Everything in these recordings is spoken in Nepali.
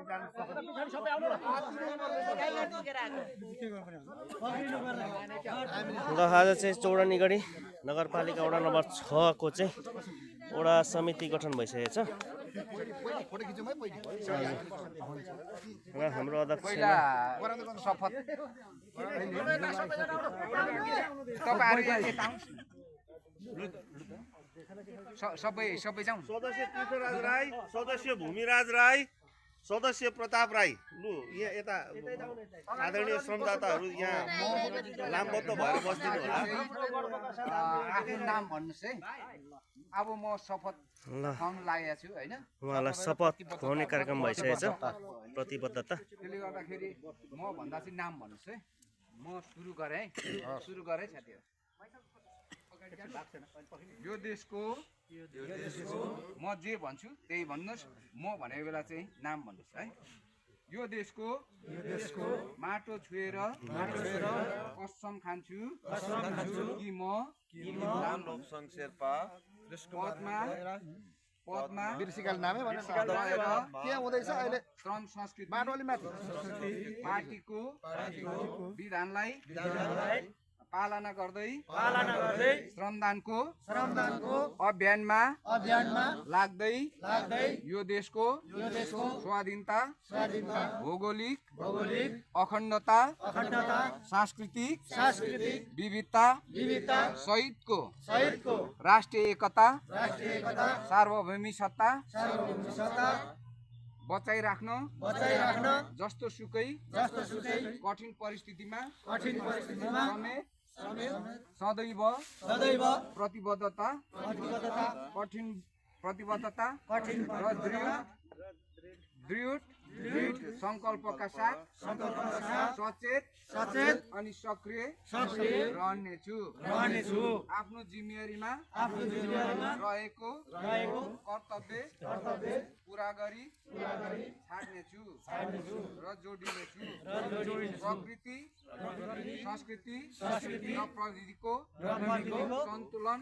ल आज चाहिँ चौडानी गढी नगरपालिका वडा नम्बर 6 को चाहिँ वडा समिति गठन भइसकेको छ र हाम्रो अध्यक्ष शपथ सबै जाउँ। सदस्य तीर्थराज राई, सदस्य भूमिराज राई, सदस्य प्रताप राई। लु यहाँ यता आदरणीय श्रमदाताहरू यहाँ लामबद्ध भएर बस्दिनु होला। आफ्नो नाम भन्नुहोस् है। अब म शपथ खुवाउन लागेको छु हैन। उहाँलाई शपथ खुवाउने कार्यक्रम भइसकेको छ प्रतिबद्धता। त्यसले गर्दाखेरि म भन्दा चाहिँ नाम भन्नुहोस् है। म सुरु गरेँ साथीहरु। यो देशको म जे भन्छु त्यही भन्नुहोस्। म भनेको बेला चाहिँ नाम भन्नुहोस् है। यो देशको माटो छुएर कसम खान्छु कि म नाम लोकसङ शेर्पा पदमा बिर्सिकाल नामै भनेर के हुँदैछ अहिले श्रम संस्कृति माटोले माथि पार्टीको विधानलाई पालना गर्दै श्रमदानको अभियानमा लाग्दै यो देशको स्वाधीनता भौगोलिक अखण्डता सांस्कृतिक विविधता सहितको राष्ट्रिय एकता सार्वभौमिक सत्ता बचाइ राख्न जस्तो सुकै कठिन परिस्थितिमा सदैव प्रतिबद्धता र दृढ संकल्पका साथ सचेत अनि सक्रिय रहनेछु। आफ्नो जिम्मेवारीमा रहेको कर्तव्य पूरा गरी छाड्नेछु र जोडिनेछु। प्रकृति संस्कृति र प्रविधिको सन्तुलन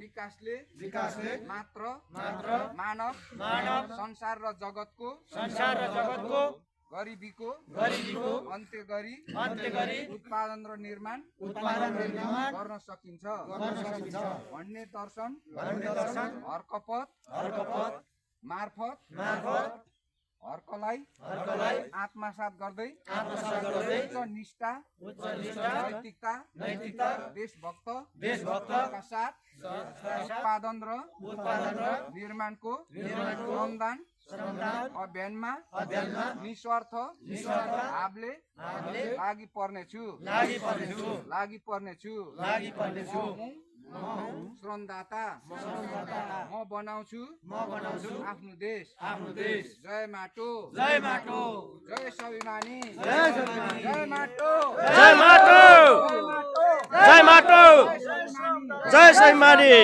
विकासले मात्र मानव संसार र जगतको गरिबीको अन्त्य गरी उत्पादन र निर्माण गर्न सकिन्छ भन्ने दर्शन हर्कपथ मार्फत हर्कलाई आत्मसात गर्दै उच्च निष्ठा नैतिकता देशभक्तका साथ उत्पादन र निर्माणको श्रमदान अभियानमा निस्वार्थ भावले लागि पर्नेछु। श्रमदाता म बनाउँछु आफ्नो देश। जय माटो जय स्वाभिमानी जय माटो जय स्वाभिमानी।